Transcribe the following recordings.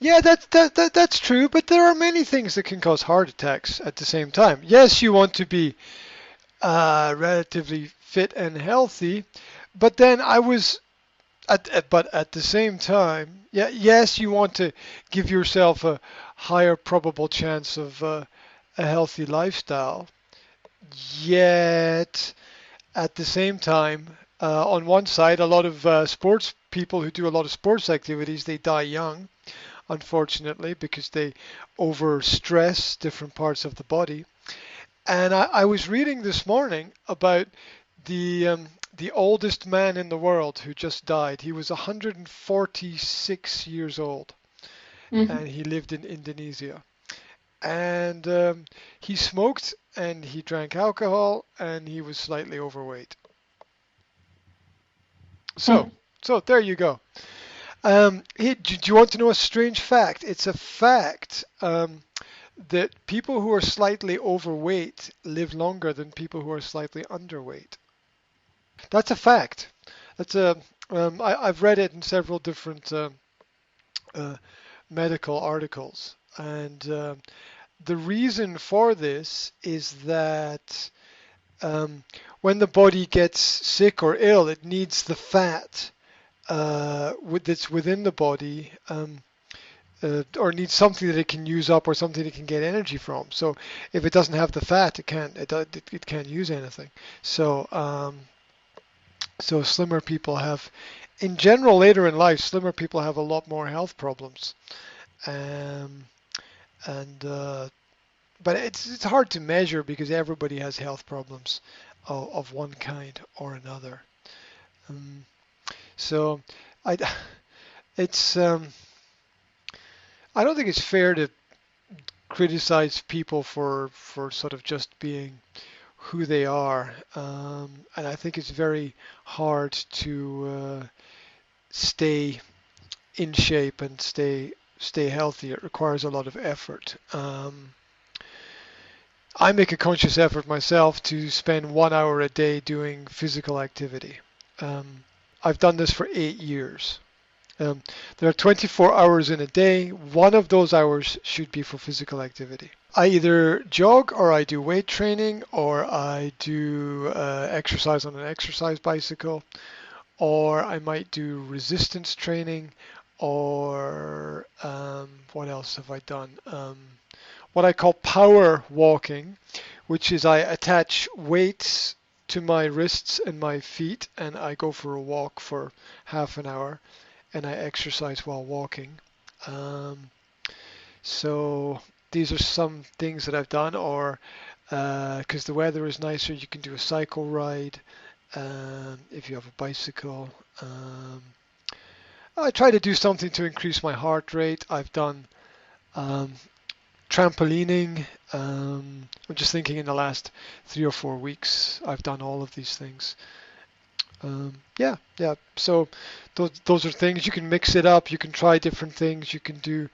Yeah, that's true, but there are many things that can cause heart attacks at the same time. Yes, you want to be relatively fit and healthy, but then I was but at the same time, yeah, yes, you want to give yourself a higher probable chance of a healthy lifestyle. Yet at the same time, on one side, a lot of sports people who do a lot of sports activities, they die young, unfortunately, because they overstress different parts of the body. And I was reading this morning about the oldest man in the world who just died. He was 146 years old, Hmm. and he lived in Indonesia. And he smoked and he drank alcohol and he was slightly overweight. So, so there you go. Do you want to know a strange fact? It's a fact that people who are slightly overweight live longer than people who are slightly underweight. That's a fact. That's a I've read it in several different uh, medical articles, and the reason for this is that um, when the body gets sick or ill, it needs the fat that's within the body. Or needs something that it can use up or something it can get energy from. So if it doesn't have the fat, it can't use anything. So so slimmer people have, in general, later in life, slimmer people have a lot more health problems. Um, and but it's hard to measure because everybody has health problems of one kind or another. Um, so I it's I don't think it's fair to criticize people for sort of just being who they are. And I think it's very hard to stay in shape and stay healthy. It requires a lot of effort. I make a conscious effort myself to spend 1 hour a day doing physical activity. Um, I've done this for 8 years. Um, there are 24 hours in a day. One of those hours should be for physical activity. I either jog or I do weight training or I do exercise on an exercise bicycle or I might do resistance training or what else have I done? What I call power walking, which is I attach weights to my wrists and my feet and I go for a walk for half an hour and I exercise while walking. Um, so these are some things that I've done, or because the weather is nicer, you can do a cycle ride if you have a bicycle. I try to do something to increase my heart rate. I've done um, trampolining. I'm just thinking in the last 3 or 4 weeks, I've done all of these things. Yeah, yeah. So those are things you can mix it up. You can try different things. You can do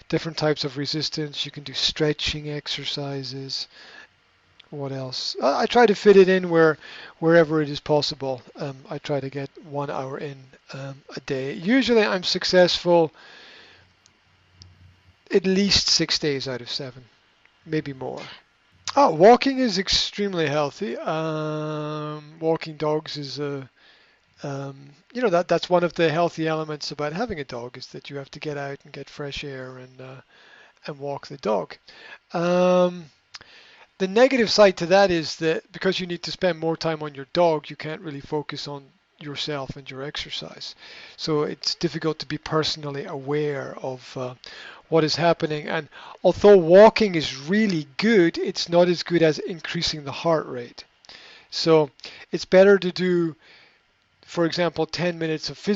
different types of resistance. You can do stretching exercises. What else? I try to fit it in wherever it is possible. I try to get 1 hour in a day. Usually, I'm successful at least 6 days out of 7, maybe more. Oh, walking is extremely healthy. Walking dogs is a that's one of the healthy elements about having a dog is that you have to get out and get fresh air and walk the dog. Um, the negative side to that is that because you need to spend more time on your dog, you can't really focus on yourself and your exercise. So it's difficult to be personally aware of what is happening. And although walking is really good, it's not as good as increasing the heart rate. So it's better to do, for example, 10 minutes of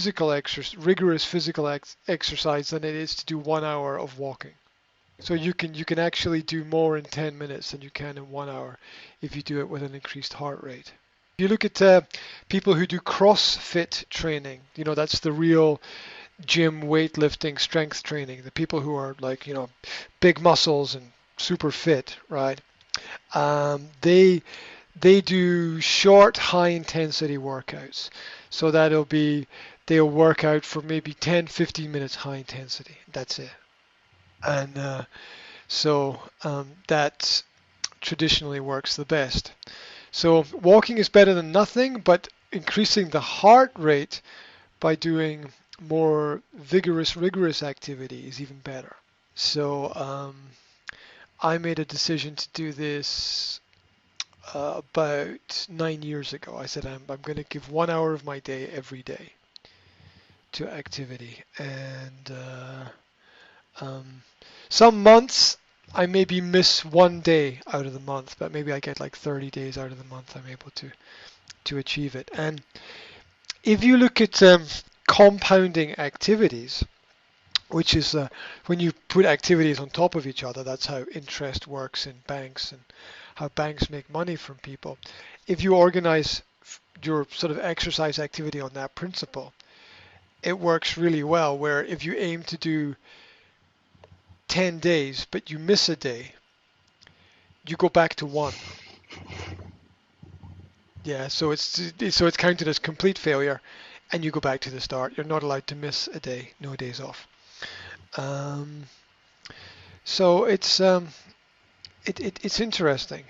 rigorous physical exercise than it is to do 1 hour of walking. So you can actually do more in 10 minutes than you can in 1 hour if you do it with an increased heart rate. You look at people who do CrossFit training. That's the real gym weightlifting strength training. The people who are like big muscles and super fit, right? They do short, high intensity workouts. So they'll work out for maybe 10, 15 minutes high intensity. That's it. and so that traditionally works the best. So walking is better than nothing, but increasing the heart rate by doing more vigorous, rigorous activity is even better. So I made a decision to do this about 9 years ago. I said I'm going to give 1 hour of my day every day to activity, and um, some months I maybe miss one day out of the month, but maybe I get like 30 days out of the month I'm able to achieve it. And if you look at compounding activities, which is when you put activities on top of each other, that's how interest works in banks and how banks make money from people. If you organize your sort of exercise activity on that principle, it works really well. Where if you aim to do 10 days but you miss a day, you go back to one. Yeah, so it's counted as complete failure, and you go back to the start. You're not allowed to miss a day. No days off. Um, so it's interesting.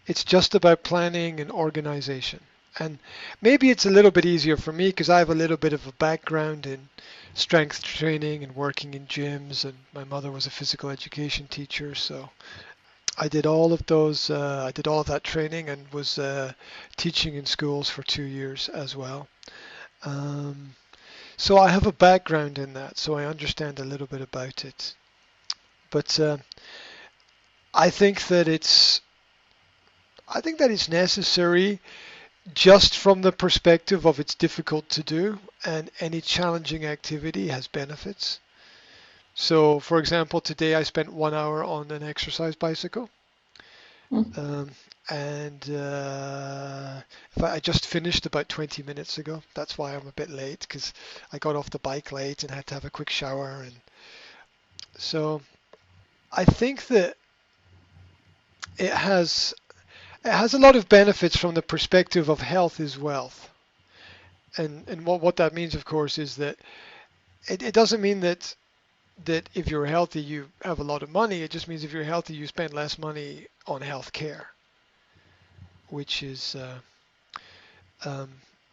It's just about planning and organization. And maybe it's a little bit easier for me because I have a little bit of a background in strength training and working in gyms, and my mother was a physical education teacher, so I did all of those. I did all of that training and was teaching in schools for 2 years as well. Um, so I have a background in that, so I understand a little bit about it. But I think that it's I think that it's necessary just from the perspective of it's difficult to do, and any challenging activity has benefits. So, for example, today I spent 1 hour on an exercise bicycle. Mm. Um, and I just finished about 20 minutes ago. That's why I'm a bit late because I got off the bike late and had to have a quick shower. And so I think that it has it has a lot of benefits from the perspective of health is wealth. And what that means, of course, is that it doesn't mean that if you're healthy you have a lot of money. It just means if you're healthy you spend less money on health care, which is um,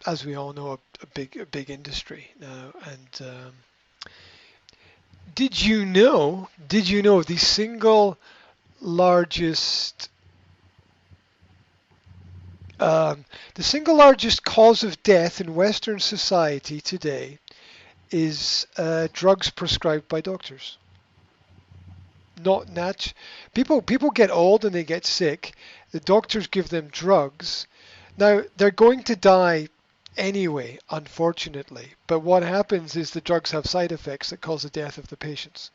as we all know, a big industry now. And did you know the single largest um, the single largest cause of death in Western society today is drugs prescribed by doctors? Not nat. People get old and they get sick. The doctors give them drugs. Now they're going to die anyway, unfortunately. But what happens is the drugs have side effects that cause the death of the patients.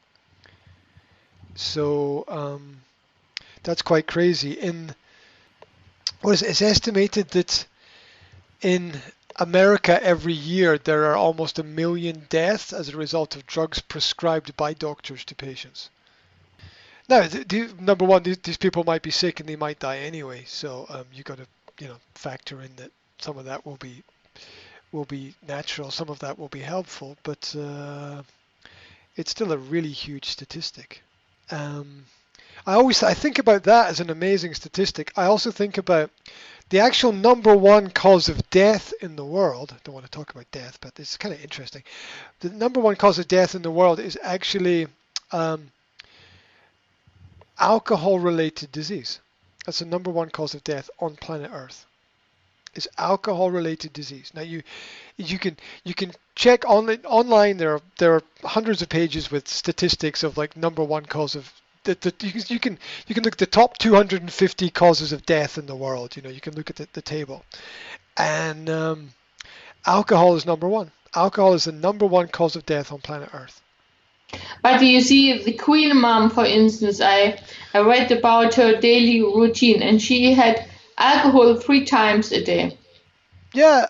So that's quite crazy. It's estimated that in America every year there are almost 1 million deaths as a result of drugs prescribed by doctors to patients. Now, number one, these people might be sick and they might die anyway. So you got to, factor in that some of that will be natural, some of that will be helpful, but it's still a really huge statistic. Um, I think about that as an amazing statistic. I also think about the actual number one cause of death in the world. I don't want to talk about death, but it's kind of interesting. The number one cause of death in the world is actually um, alcohol-related disease. That's the number one cause of death on planet Earth. Is alcohol-related disease. Now you can check online. There are hundreds of pages with statistics of like number one cause of you can look at the top 250 causes of death in the world. You can look at the table, and alcohol is number one. Alcohol is the number one cause of death on planet Earth. But you see, the Queen Mom, for instance, I read about her daily routine, and she had alcohol 3 times a day. Yeah,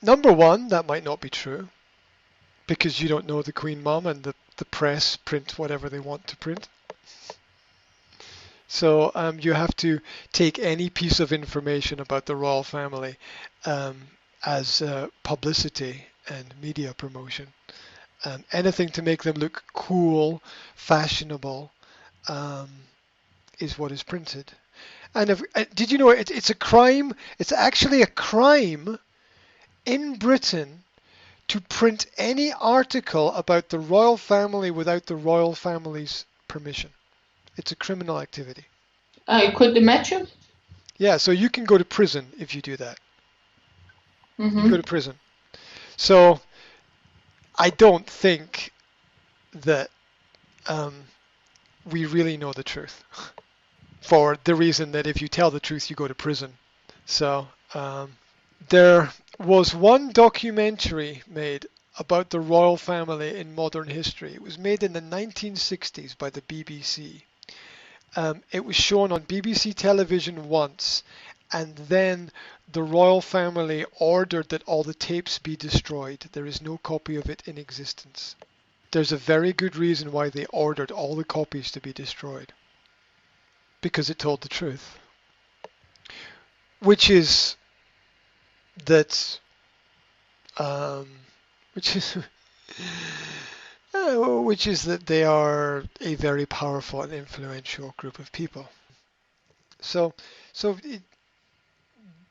number one, that might not be true because you don't know the Queen Mom, and the press print whatever they want to print. So you have to take any piece of information about the royal family as publicity and media promotion. Anything to make them look cool, fashionable, um, is what is printed. And did you know it's a crime? It's actually a crime in Britain to print any article about the royal family without the royal family's permission. It's a criminal activity. I could imagine. Yeah, so you can go to prison if you do that. You go Mm-hmm. to prison. So I don't think that um, we really know the truth for the reason that if you tell the truth, you go to prison. So there was one documentary made about the royal family in modern history. It was made in the 1960s by the BBC. It was shown on BBC television once, and then the royal family ordered that all the tapes be destroyed. There is no copy of it in existence. There's a very good reason why they ordered all the copies to be destroyed. Because it told the truth. Which is that, which is, which is that they are a very powerful and influential group of people. So,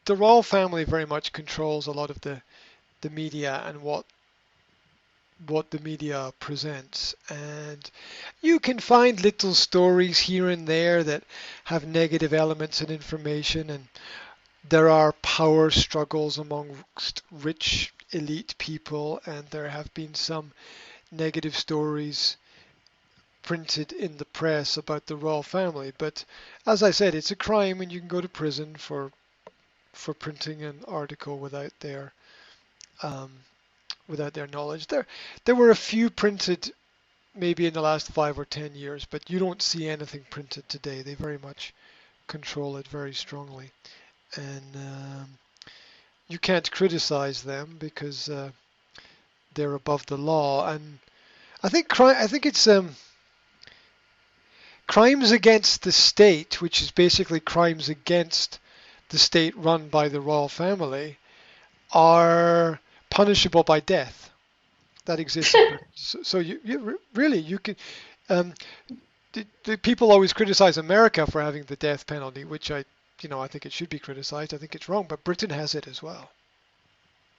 the royal family very much controls a lot of the media and what the media presents. And you can find little stories here and there that have negative elements and information, and there are power struggles amongst rich elite people, and there have been some negative stories printed in the press about the royal family. But as I said, it's a crime, and you can go to prison for printing an article um, without their knowledge. There were a few printed maybe in the last 5 or 10 years, but you don't see anything printed today. They very much control it very strongly, and you can't criticize them because they're above the law. And I think it's crimes against the state, which is basically crimes against the state run by the royal family, are punishable by death. That exists. So you really you can. Um, the people always criticize America for having the death penalty, which I think it should be criticized. I think it's wrong, but Britain has it as well.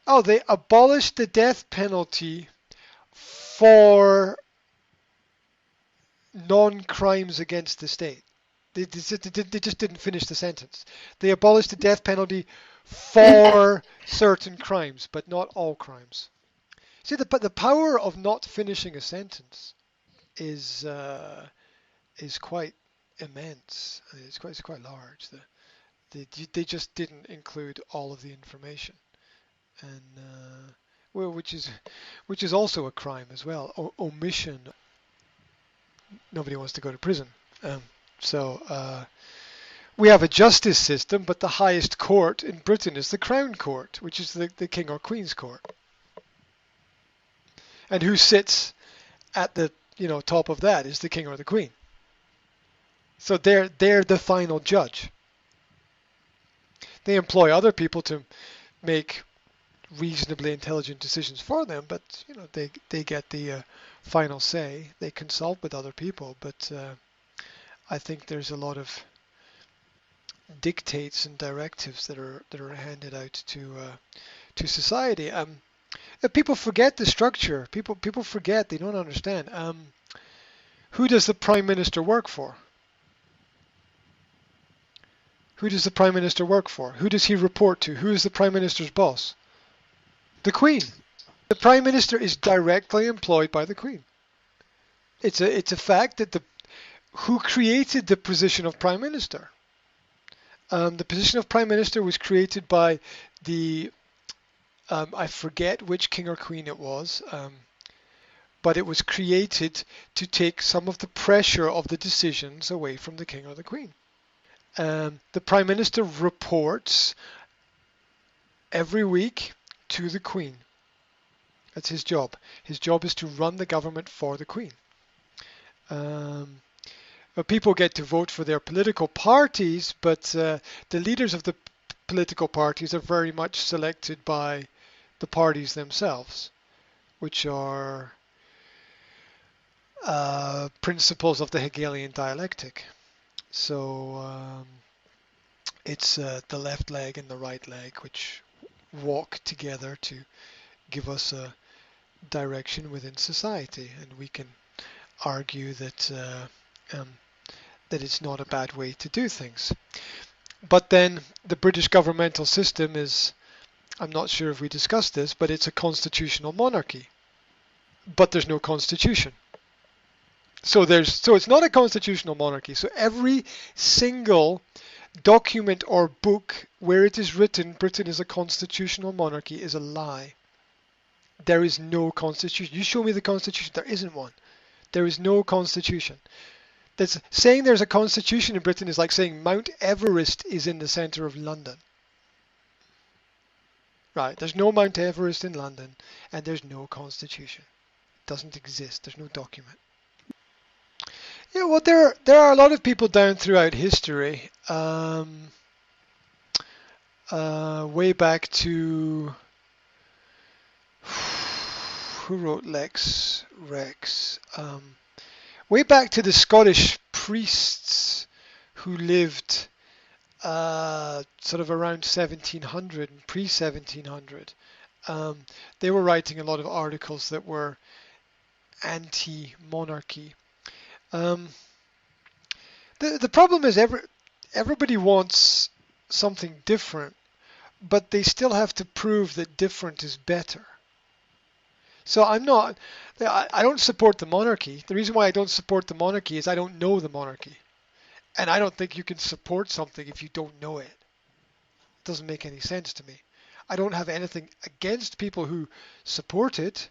Oh, they abolished the death penalty for non-crimes against the state. They just didn't finish the sentence. They abolished the death penalty for certain crimes, but not all crimes. See, the power of not finishing a sentence is quite immense. It's quite large. They just didn't include all of the information, and well, which is also a crime as well. Omission. Nobody wants to go to prison. So we have a justice system, but the highest court in Britain is the Crown Court, which is the King or Queen's Court. And who sits at the top of that is the King or the Queen. So they're the final judge. They employ other people to make reasonably intelligent decisions for them, but they get the final say. They consult with other people, but I think there's a lot of dictates and directives that are handed out to society. People forget the structure. People forget. They don't understand. Who does the Prime Minister work for? Who does the Prime Minister work for? Who does he report to? Who is the Prime Minister's boss? The Queen. The Prime Minister is directly employed by the Queen. It's a fact that who created the position of Prime Minister? The position of Prime Minister was created by the I forget which king or queen it was, but it was created to take some of the pressure of the decisions away from the king or the queen. The Prime Minister reports every week to the Queen. That's his job. His job is to run the government for the Queen. People get to vote for their political parties, but the leaders of the political parties are very much selected by the parties themselves, which are principles of the Hegelian dialectic. So it's the left leg and the right leg which walk together to give us a direction within society, and we can argue that it's not a bad way to do things. But then the British governmental system is, I'm not sure if we discussed this, but it's a constitutional monarchy. But there's no constitution. So it's not a constitutional monarchy. So every single document or book where it is written Britain is a constitutional monarchy is a lie. There is no constitution. You show me the constitution. There isn't one. There is no constitution. That's saying there's a constitution in Britain is like saying Mount Everest is in the center of London. Right, there's no Mount Everest in London, and there's no constitution. It doesn't exist. There's no document. Yeah, well, there are a lot of people down throughout history. Way back to who wrote Lex Rex? Way back to the Scottish priests who lived sort of around 1700 and pre-1700. They were writing a lot of articles that were anti-monarchy. The problem is everybody wants something different, but they still have to prove that different is better. So I don't support the monarchy. The reason why I don't support the monarchy is I don't know the monarchy. And I don't think you can support something if you don't know it. It doesn't make any sense to me. I don't have anything against people who support it.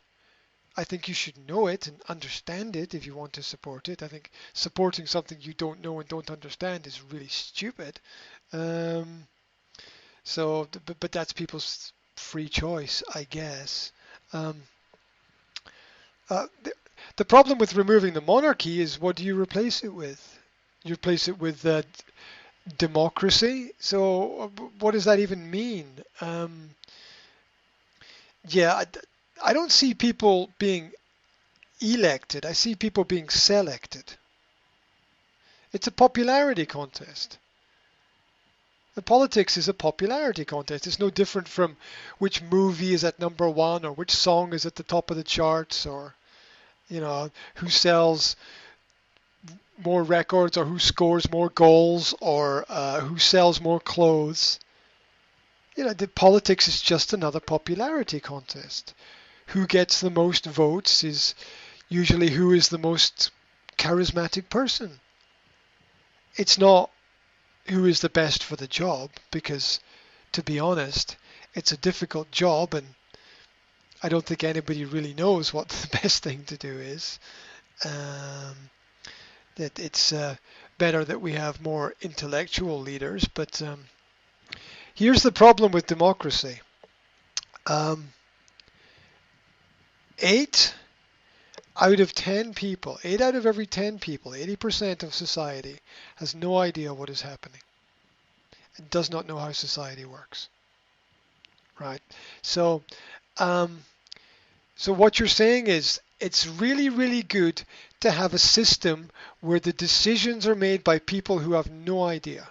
I think you should know it and understand it if you want to support it. I think supporting something you don't know and don't understand is really stupid. But that's people's free choice, I guess. The problem with removing the monarchy is, what do you replace it with? You replace it with democracy. So what does that even mean? I don't see people being elected. I see people being selected. It's a popularity contest. The politics is a popularity contest. It's no different from which movie is at number one or which song is at the top of the charts, or who sells more records or who scores more goals or who sells more clothes. The politics is just another popularity contest. Who gets the most votes is usually who is the most charismatic person. It's not who is the best for the job, because, to be honest, it's a difficult job, and I don't think anybody really knows what the best thing to do is. That it's better that we have more intellectual leaders, but here's the problem with democracy. 8 out of 10 people, 8 out of every 10 people, 80% of society has no idea what is happening and does not know how society works. Right? So what you're saying is it's really, really good to have a system where the decisions are made by people who have no idea.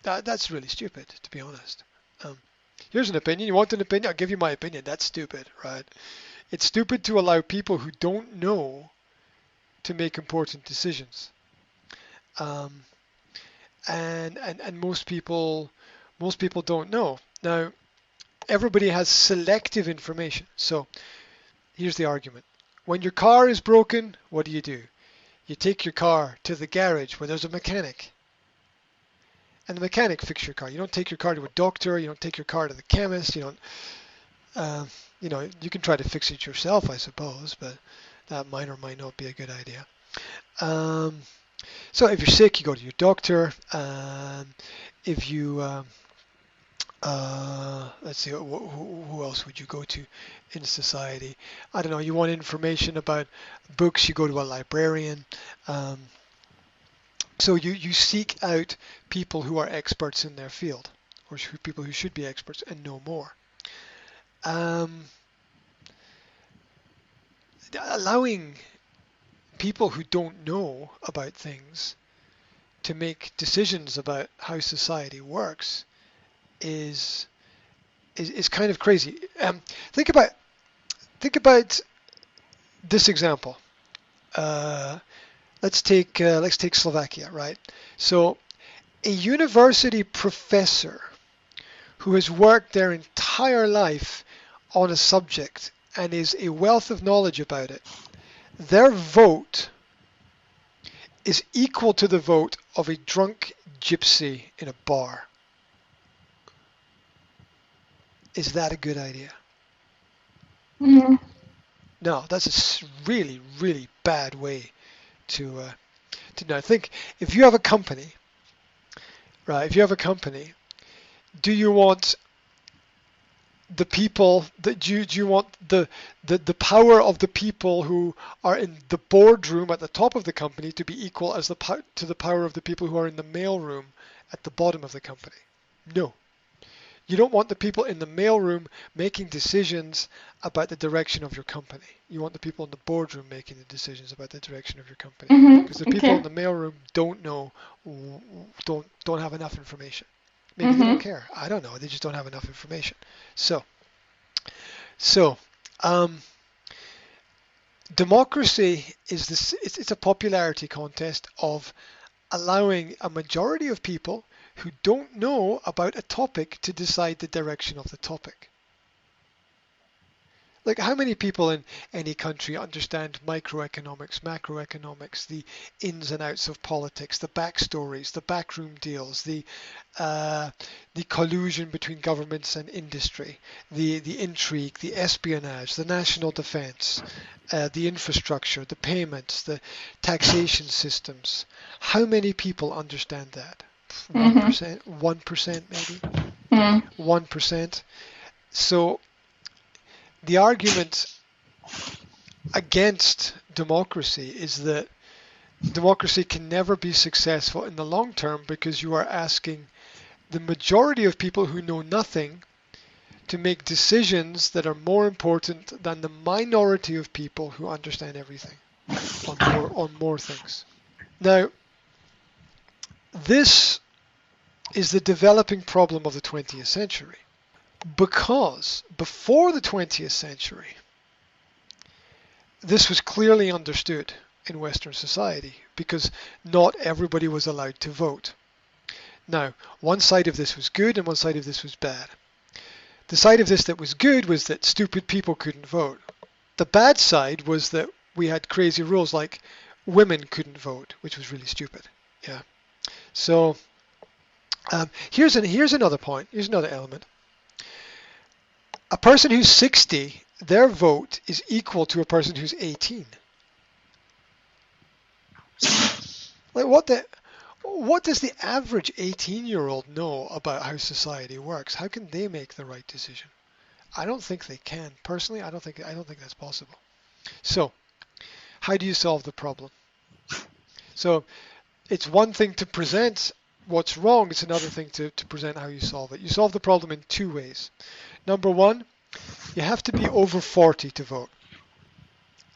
That's really stupid, to be honest. Here's an opinion. You want an opinion? I'll give you my opinion. That's stupid, right? It's stupid to allow people who don't know to make important decisions. And most people don't know. Now, everybody has selective information. So here's the argument. When your car is broken, what do? You take your car to the garage where there's a mechanic. And the mechanic fixes your car. You don't take your car to a doctor. You don't take your car to the chemist. You don't, you can try to fix it yourself, I suppose, but that might or might not be a good idea. So if you're sick, you go to your doctor. If you, let's see, who else would you go to in society? I don't know. You want information about books, you go to a librarian. So you seek out people who are experts in their field, or people who should be experts and know more. allowing people who don't know about things to make decisions about how society works is kind of crazy. Think about this example. Let's take Slovakia, right? So a university professor who has worked their entire life on a subject and is a wealth of knowledge about it, their vote is equal to the vote of a drunk gypsy in a bar. Is that a good idea? Mm. No, that's a really, really bad way to know. Think if you have a company, right? If you have a company, do you want the people that do you want the power of the people who are in the boardroom at the top of the company to be equal as to the power of the people who are in the mailroom at the bottom of the company? No. You don't want the people in the mailroom making decisions about the direction of your company. You want the people in the boardroom making the decisions about the direction of your company. Because the people in the mailroom don't know, don't have enough information. Maybe they don't care. I don't know. They just don't have enough information. So, democracy is this. It's a popularity contest of allowing a majority of people who don't know about a topic to decide the direction of the topic. Like, how many people in any country understand microeconomics, macroeconomics, the ins and outs of politics, the backstories, the backroom deals, the collusion between governments and industry, the intrigue, the espionage, the national defense, the infrastructure, the payments, the taxation systems? How many people understand that? 1%, 1% maybe, 1%. So the argument against democracy is that democracy can never be successful in the long term because you are asking the majority of people who know nothing to make decisions that are more important than the minority of people who understand everything on more things. Now, this is the developing problem of the 20th century, because before the 20th century, this was clearly understood in Western society because not everybody was allowed to vote. Now, one side of this was good and one side of this was bad. The side of this that was good was that stupid people couldn't vote. The bad side was that we had crazy rules like women couldn't vote, which was really stupid. Yeah. So here's another point. Here's another element. A person who's 60, their vote is equal to a person who's 18. Like, what does the average 18-year-old know about how society works? How can they make the right decision? I don't think they can. Personally, I don't think that's possible. So, how do you solve the problem? So, it's one thing to present what's wrong, it's another thing to present how you solve it. You solve the problem in two ways. Number one, you have to be over 40 to vote.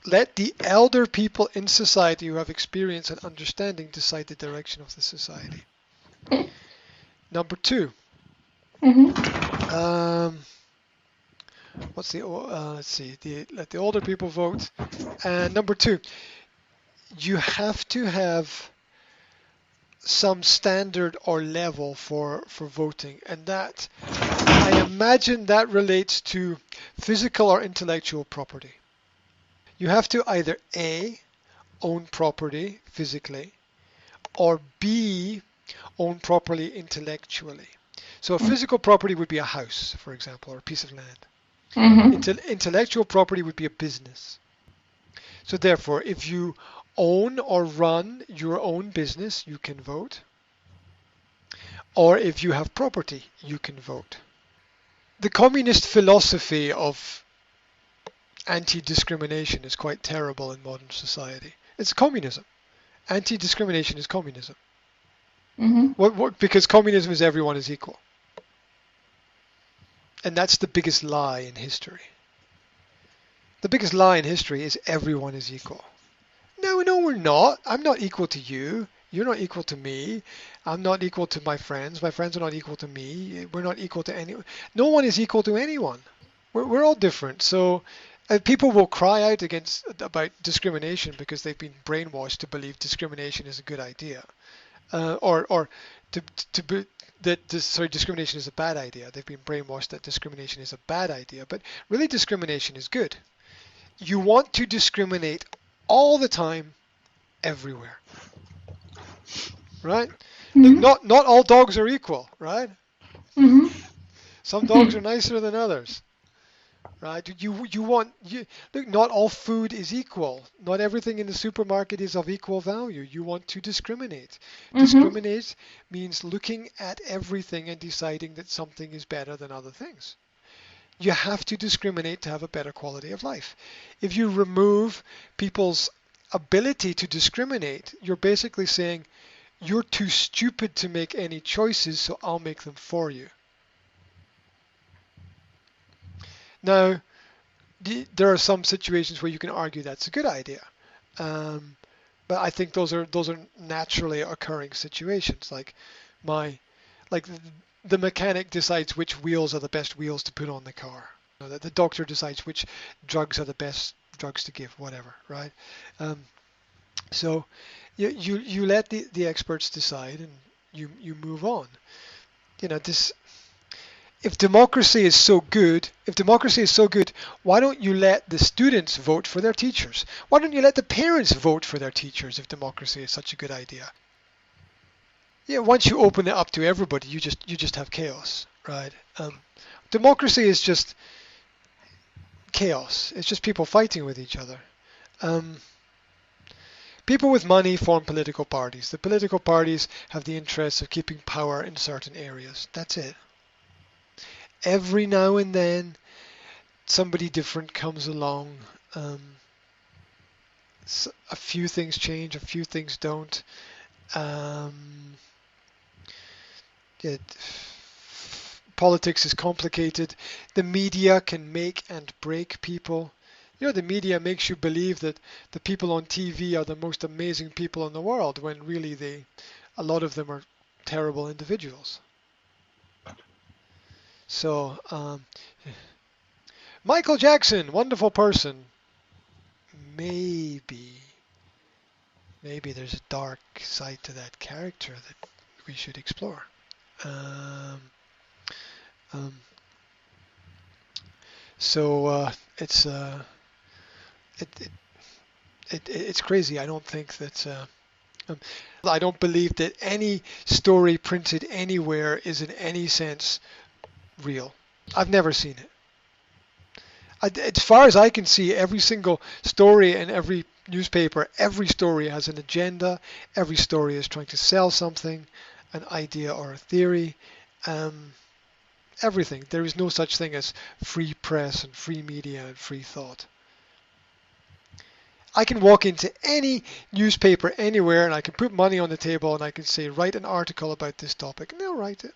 Let the elder people in society who have experience and understanding decide the direction of the society. Number two, let the older people vote. And number two, you have to have some standard or level for voting, and that, I imagine that relates to physical or intellectual property. You have to either A, own property physically, or B, own property intellectually. So a physical property would be a house, for example, or a piece of land. Intellectual property would be a business. So therefore, if you own or run your own business, you can vote. Or if you have property, you can vote. The communist philosophy of anti-discrimination is quite terrible in modern society. It's communism. Anti-discrimination is communism. Because communism is everyone is equal. And that's the biggest lie in history. The biggest lie in history is everyone is equal. No, no, we're not. I'm not equal to you. You're not equal to me. I'm not equal to my friends. My friends are not equal to me. We're not equal to anyone. No one is equal to anyone. We're all different. So people will cry out about discrimination because they've been brainwashed to believe discrimination is a good idea, or to be, that discrimination is a bad idea. They've been brainwashed that discrimination is a bad idea, but really discrimination is good. You want to discriminate all the time, everywhere, right? Look, Mhm. not all dogs are equal, right? Mhm. Some dogs are nicer than others, right? Look, not all food is equal. Not everything in the supermarket is of equal value. You want to discriminate. Mhm. Discriminate means looking at everything and deciding that something is better than other things. You have to discriminate to have a better quality of life. If you remove people's ability to discriminate, you're basically saying you're too stupid to make any choices, so I'll make them for you. Now, there are some situations where you can argue that's a good idea, um, but I think those are naturally occurring situations. Like the mechanic decides which wheels are the best wheels to put on the car. That the doctor decides which drugs are the best drugs to give, whatever, right? Um, so you let the experts decide, and you move on. This if democracy is so good, why don't you let the students vote for their teachers? Why don't you let the parents vote for their teachers if democracy is such a good idea? Yeah, once you open it up to everybody, you just have chaos, right? Democracy is just chaos. It's just people fighting with each other. Um, People with money form political parties. The political parties have the interest of keeping power in certain areas. That's it. Every now and then, somebody different comes along. Um, a few things change, a few things don't. Um, it, Politics is complicated. The media can make and break people. The media makes you believe that the people on TV are the most amazing people in the world, when really a lot of them are terrible individuals. So, Michael Jackson, wonderful person. Maybe, maybe there's a dark side to that character that we should explore. Um, um, so it's it, it, it's crazy. I don't think that um, I don't believe that any story printed anywhere is in any sense real. I've never seen it. As far as I can see, every single story in every newspaper, every story has an agenda. Every story is trying to sell something, an idea or a theory. Um, Everything. There is no such thing as free press and free media and free thought. I can walk into any newspaper anywhere and I can put money on the table and I can say, write an article about this topic, and they'll write it.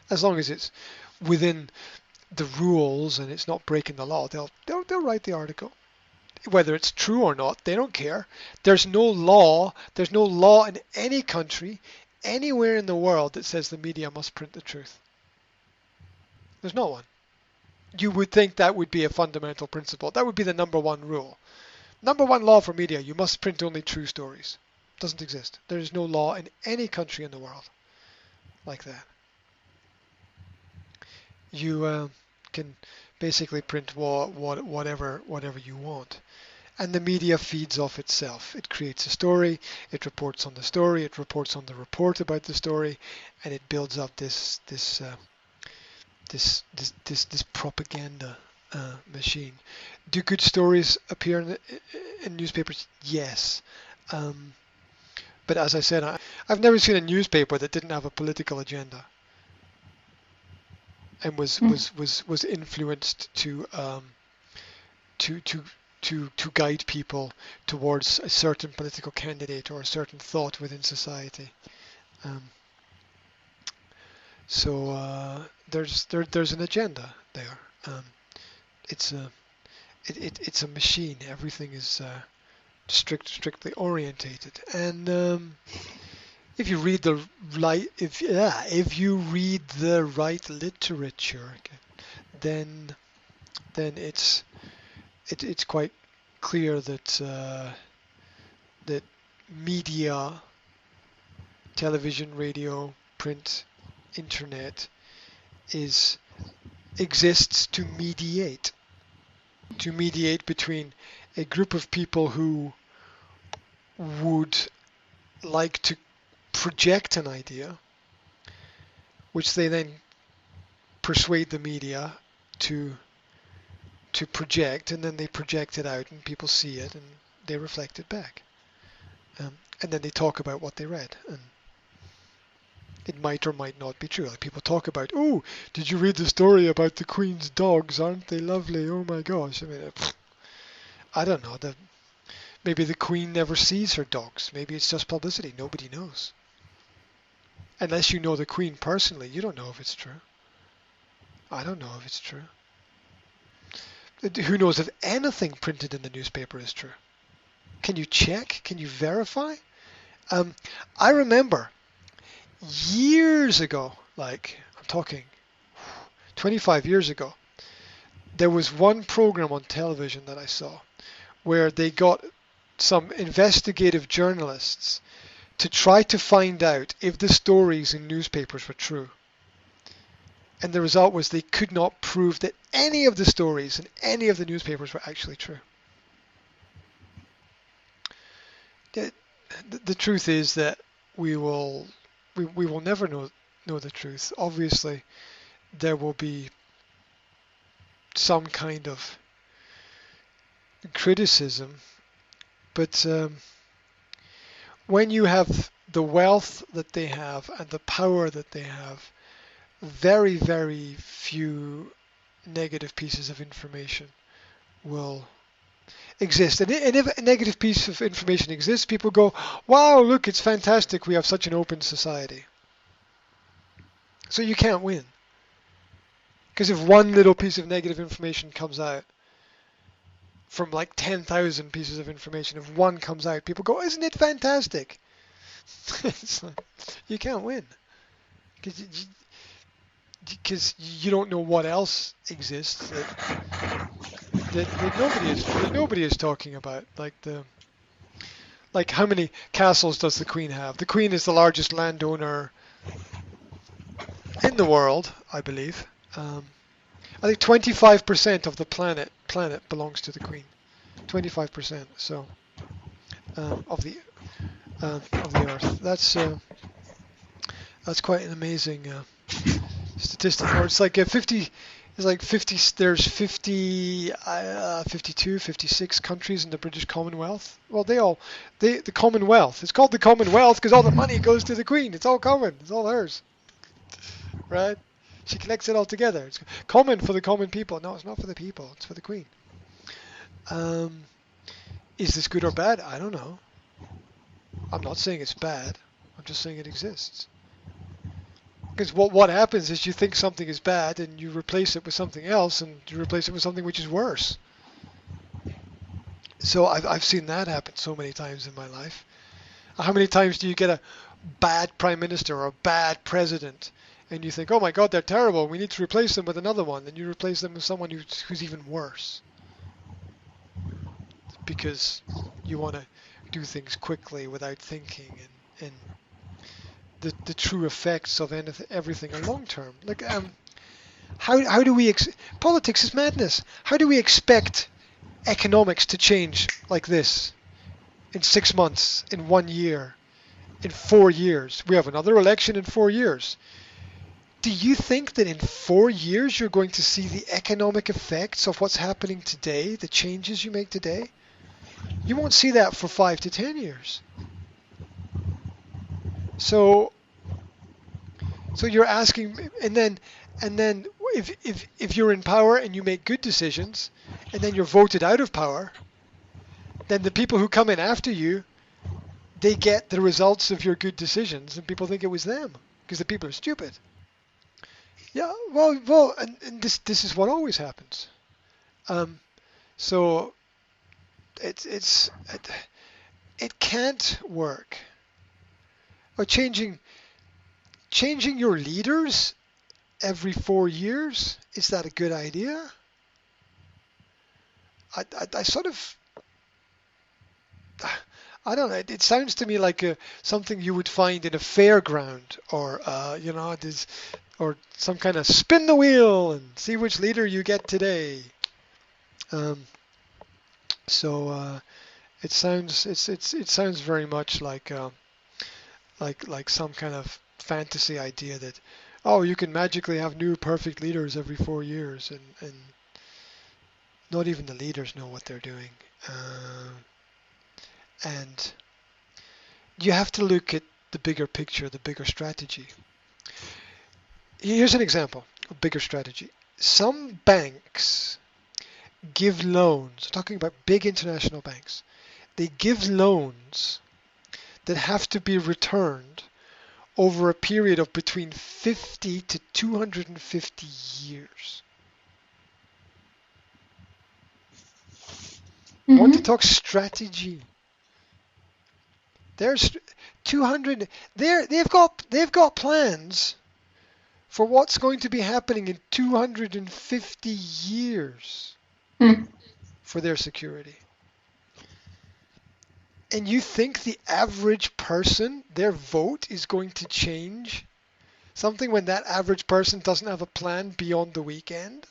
As long as it's within the rules and it's not breaking the law, they'll write the article. Whether it's true or not, they don't care. There's no law. There's no law in any country, anywhere in the world that says the media must print the truth. There's no one. You would think that would be a fundamental principle. That would be the number one rule. Number one law for media, you must print only true stories. Doesn't exist. There is no law in any country in the world like that. You can basically print whatever you want. And the media feeds off itself. It creates a story, it reports on the story, it reports on the report about the story, and it builds up this propaganda machine. Do good stories appear in newspapers? Yes. Um, but as I said, I've never seen a newspaper that didn't have a political agenda and was influenced to to guide people towards a certain political candidate or a certain thought within society. Um, so there's an agenda there. it's a it's a machine. Everything is strictly orientated. And if you read the if you read the right literature, okay, then it's quite clear that that media, television, radio, print, internet exists to mediate between a group of people who would like to project an idea, which they then persuade the media to project, and then they project it out, and people see it, and they reflect it back, and then they talk about what they read, and it might or might not be true. Like people talk about, oh, did you read the story about the Queen's dogs? Aren't they lovely? Oh my gosh! I mean, I don't know. Maybe the Queen never sees her dogs. Maybe it's just publicity. Nobody knows. Unless you know the Queen personally, you don't know if it's true. I don't know if it's true. Who knows if anything printed in the newspaper is true? Can you check? Can you verify? I remember years ago, like I'm talking 25 years ago, there was one program on television that I saw where they got some investigative journalists to try to find out if the stories in newspapers were true. And the result was they could not prove that any of the stories in any of the newspapers were actually true. The truth is that we will never know the truth. Obviously, there will be some kind of criticism, but when you have the wealth that they have and the power that they have, very, very few negative pieces of information will exist. And if a negative piece of information exists, people go, wow, look, it's fantastic. We have such an open society. So you can't win. Because if one little piece of negative information comes out from like 10,000 pieces of information, if one comes out, people go, isn't it fantastic? It's like, you can't win. Because you don't know what else exists that nobody is talking about. Like how many castles does the Queen have? The Queen is the largest landowner in the world, I believe. I think 25% of the planet belongs to the Queen. 25%. So of the Earth. That's quite an amazing statistic. Or it's like 50. It's like 50. There's 52, 56 countries in the British Commonwealth. Well, the Commonwealth. It's called the Commonwealth because all the money goes to the Queen. It's all common. It's all hers, right? She collects it all together. It's common for the common people. No, it's not for the people. It's for the Queen. Is this good or bad? I don't know. I'm not saying it's bad. I'm just saying it exists. Because what happens is you think something is bad and you replace it with something else, and you replace it with something which is worse. So I've seen that happen so many times in my life. How many times do you get a bad prime minister or a bad president, and you think, oh my God, they're terrible, we need to replace them with another one, and you replace them with someone who's even worse. Because you want to do things quickly without thinking, and the true effects of everything are long term. Like how do we politics is madness. How do we expect economics to change like this in 6 months, in 1 year, in 4 years? We have another election in 4 years. Do you think that in 4 years you're going to see the economic effects of what's happening today, the changes you make today? You won't see that for 5 to 10 years. So you're asking, and then if you're in power and you make good decisions, and then you're voted out of power, then the people who come in after you, they get the results of your good decisions, and people think it was them because the people are stupid. Yeah, well, and this is what always happens. Um, so it can't work. Or changing your leaders every 4 years, is that a good idea? I sort of, I don't know. It sounds to me like something you would find in a fairground, or this, or some kind of spin the wheel and see which leader you get today. Um, so it sounds very much like some kind of fantasy idea that, oh, you can magically have new perfect leaders every 4 years, and not even the leaders know what they're doing. And you have to look at the bigger picture, the bigger strategy. Here's an example of bigger strategy. Some banks give loans, talking about big international banks, they give loans that have to be returned over a period of between 50 to 250 years. Want to talk strategy? There's 200. They've got plans for what's going to be happening in 250 years for their security. And you think the average person, their vote is going to change something when that average person doesn't have a plan beyond the weekend?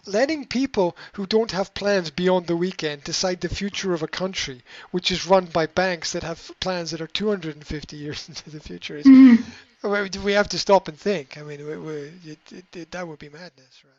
Letting people who don't have plans beyond the weekend decide the future of a country, which is run by banks that have plans that are 250 years into the future, is we have to stop and think. I mean, that would be madness, right?